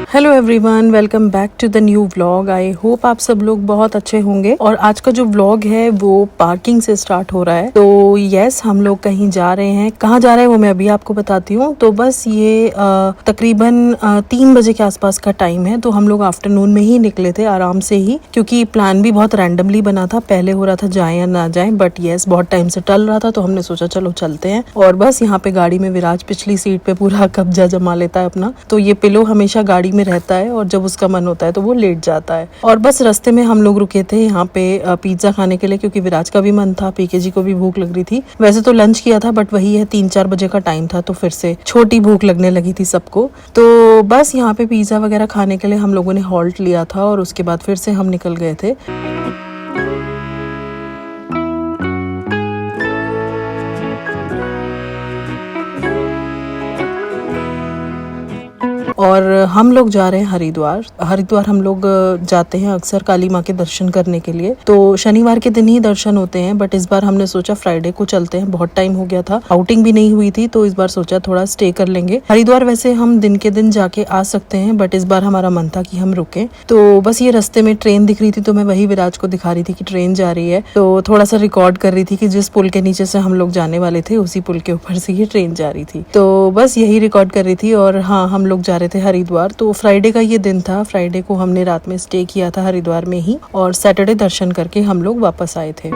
Hello everyone, welcome back to the new vlog. I hope आप सब लोग बहुत अच्छे होंगे। और आज का जो व्लॉग है वो पार्किंग से स्टार्ट हो रहा है। तो यस, हम लोग कहीं जा रहे हैं। कहाँ जा रहे हैं वो मैं अभी आपको बताती हूँ। तो बस ये तकरीबन 3 बजे के आसपास का टाइम है। तो हम लोग आफ्टरनून में ही निकले थे आराम से ही, क्योंकि प्लान भी बहुत रैंडमली बना था। पहले हो रहा था जाए या ना जाए, बट यस बहुत टाइम से टल रहा था तो हमने सोचा चलो चलते हैं। और बस यहाँ पे गाड़ी में विराज पिछली सीट पे पूरा कब्जा जमा लेता है अपना। तो ये पिलो हमेशा गाड़ी में रहता है और जब उसका मन होता है तो वो लेट जाता है। और बस रास्ते में हम लोग रुके थे यहाँ पे पिज्जा खाने के लिए, क्योंकि विराज का भी मन था, पीके जी को भी भूख लग रही थी। वैसे तो लंच किया था बट वही है 3-4 बजे का टाइम था, तो फिर से छोटी भूख लगने लगी थी सबको। तो बस यहाँ पे पिज्जा वगैरह खाने के लिए हम लोगों ने हॉल्ट लिया था और उसके बाद फिर से हम निकल गए थे। और हम लोग जा रहे हैं हरिद्वार। हरिद्वार हम लोग जाते हैं अक्सर काली माँ के दर्शन करने के लिए। तो शनिवार के दिन ही दर्शन होते हैं, बट इस बार हमने सोचा फ्राइडे को चलते हैं। बहुत टाइम हो गया था, आउटिंग भी नहीं हुई थी, तो इस बार सोचा थोड़ा स्टे कर लेंगे। हरिद्वार वैसे हम दिन के दिन जाके आ सकते हैं, बट इस बार हमारा मन था कि हम रुके। तो बस ये रास्ते में ट्रेन दिख रही थी, तो मैं वही विराज को दिखा रही थी कि ट्रेन जा रही है। तो थोड़ा सा रिकॉर्ड कर रही थी कि जिस पुल के नीचे से हम लोग जाने वाले थे उसी पुल के ऊपर से ये ट्रेन जा रही थी। तो बस यही रिकॉर्ड कर रही थी। और हाँ, हम लोग जा रहे थे हरिद्वार। तो फ्राइडे का ये दिन था। फ्राइडे को हमने रात में स्टे किया था हरिद्वार में ही, और सैटरडे दर्शन करके हम लोग वापस आए थे।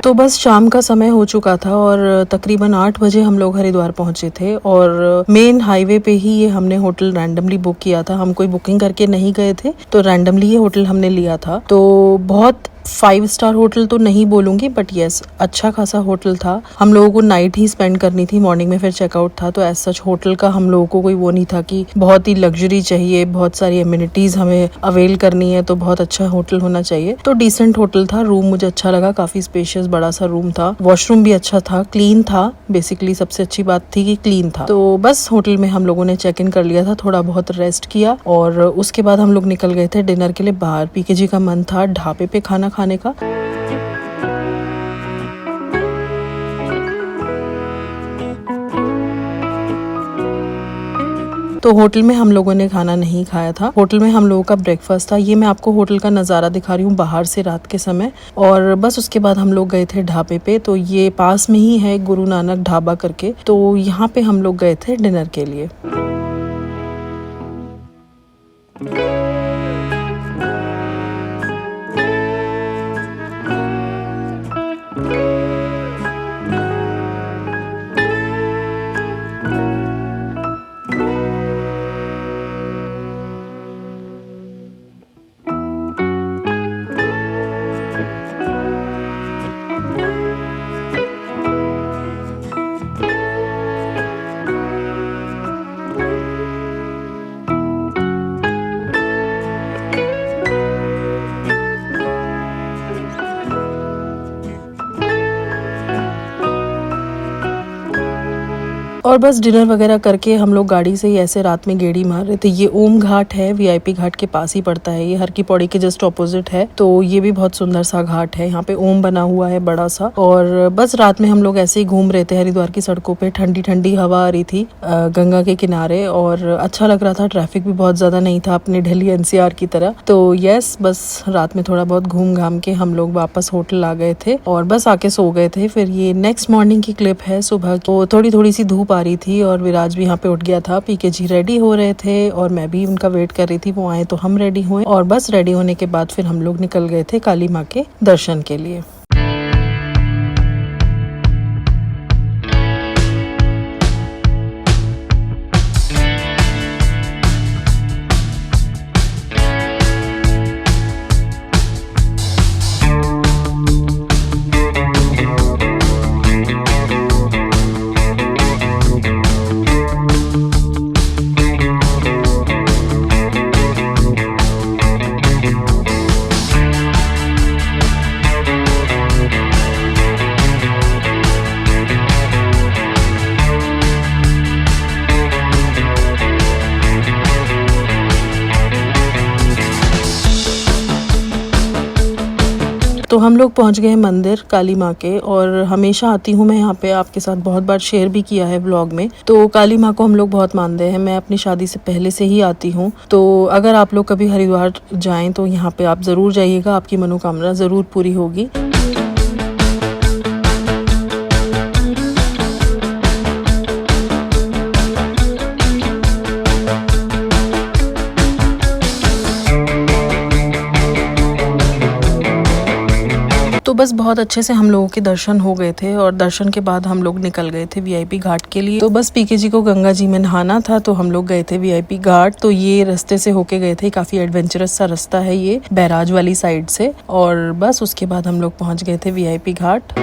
तो बस शाम का समय हो चुका था और तकरीबन 8 बजे हम लोग हरिद्वार पहुंचे थे। और मेन हाईवे पे ही ये हमने होटल रैंडमली बुक किया था। हम कोई बुकिंग करके नहीं गए थे, तो रैंडमली ये होटल हमने लिया था। तो बहुत 5 स्टार होटल तो नहीं बोलूंगी, बट यस अच्छा खासा होटल था। हम लोगों को नाइट ही स्पेंड करनी थी, मॉर्निंग में फिर चेकआउट था। तो एज सच होटल का हम लोगों को कोई वो नहीं था कि बहुत ही लग्जरी चाहिए, बहुत सारी एमिनिटीज हमें अवेल करनी है, तो बहुत अच्छा होटल होना चाहिए। तो डिसेंट होटल था। रूम मुझे अच्छा लगा, काफी स्पेशियस बड़ा सा रूम था। वॉशरूम भी अच्छा था, क्लीन था। बेसिकली सबसे अच्छी बात थी कि क्लीन था। तो बस होटल में हम लोगों ने चेक इन कर लिया था, थोड़ा बहुत रेस्ट किया और उसके बाद हम लोग निकल गए थे डिनर के लिए बाहर। पीके जी का मन था ढाबे पे खाना खाने का। तो होटल में हम लोगों ने खाना नहीं खाया था। होटल में हम लोगों का ब्रेकफास्ट था। ये मैं आपको होटल का नज़ारा दिखा रही हूँ बाहर से रात के समय। और बस उसके बाद हम लोग गए थे ढाबे पे। तो ये पास में ही है गुरु नानक ढाबा करके, तो यहाँ पे हम लोग गए थे डिनर के लिए। और बस डिनर वगैरह करके हम लोग गाड़ी से ही ऐसे रात में गेड़ी मार रहे थे। ये ओम घाट है, वीआईपी घाट के पास ही पड़ता है। ये हर की पौड़ी के जस्ट ऑपोजिट है। तो ये भी बहुत सुंदर सा घाट है। यहाँ पे ओम बना हुआ है बड़ा सा। और बस रात में हम लोग ऐसे ही घूम रहे थे हरिद्वार की सड़कों पे। ठंडी ठंडी हवा आ रही थी गंगा के किनारे, और अच्छा लग रहा था। ट्रैफिक भी बहुत ज्यादा नहीं था अपने दिल्ली एनसीआर की तरह। तो यस, बस रात में थोड़ा बहुत घूम घाम के हम लोग वापस होटल आ गए थे और बस आके सो गए थे। फिर ये नेक्स्ट मॉर्निंग की क्लिप है सुबह। तो थोड़ी थोड़ी सी धूप आ रही थी और विराज भी यहाँ पे उठ गया था। पीके जी रेडी हो रहे थे और मैं भी उनका वेट कर रही थी। वो आए तो हम रेडी हुए और बस रेडी होने के बाद फिर हम लोग निकल गए थे काली माँ के दर्शन के लिए। तो हम लोग पहुंच गए मंदिर काली माँ के, और हमेशा आती हूँ मैं यहाँ पे, आपके साथ बहुत बार शेयर भी किया है व्लॉग में। तो काली माँ को हम लोग बहुत मानते हैं, मैं अपनी शादी से पहले से ही आती हूँ। तो अगर आप लोग कभी हरिद्वार जाएं तो यहाँ पे आप ज़रूर जाइएगा, आपकी मनोकामना ज़रूर पूरी होगी। तो बस बहुत अच्छे से हम लोगों के दर्शन हो गए थे, और दर्शन के बाद हम लोग निकल गए थे वीआईपी घाट के लिए। तो बस पीके जी को गंगा जी में नहाना था, तो हम लोग गए थे वीआईपी घाट। तो ये रास्ते से होके गए थे, काफी एडवेंचरस सा रास्ता है ये, बैराज वाली साइड से। और बस उसके बाद हम लोग पहुंच गए थे वीआईपी घाट।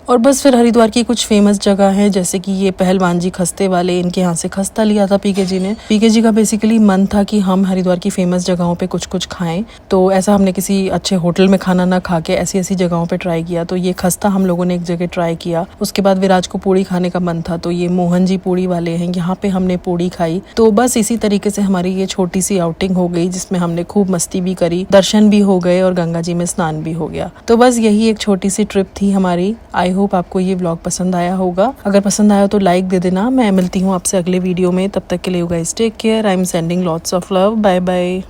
और बस फिर हरिद्वार की कुछ फेमस जगह है, जैसे कि ये पहलवान जी खस्ते वाले, इनके यहाँ से खस्ता लिया था पीके जी ने। पीके जी का बेसिकली मन था कि हम हरिद्वार की फेमस जगहों पे कुछ कुछ खाएं, तो ऐसा हमने किसी अच्छे होटल में खाना ना खा के ऐसी ऐसी जगहों पे ट्राई किया। तो ये खस्ता हम लोगों ने एक जगह ट्राई किया। उसके बाद विराज को पूड़ी खाने का मन था, तो ये मोहन जी पूड़ी वाले हैं, यहाँ पे हमने पूड़ी खाई। तो बस इसी तरीके से हमारी ये छोटी सी आउटिंग हो गई, जिसमें हमने खूब मस्ती भी करी, दर्शन भी हो गए और गंगा जी में स्नान भी हो गया। तो बस यही एक छोटी सी ट्रिप थी हमारी। आई होप आपको ये व्लॉग पसंद आया होगा। अगर पसंद आया तो लाइक दे देना। मैं मिलती हूँ आपसे अगले वीडियो में, तब तक के लिए you guys take care. I am sending lots of love. Bye bye.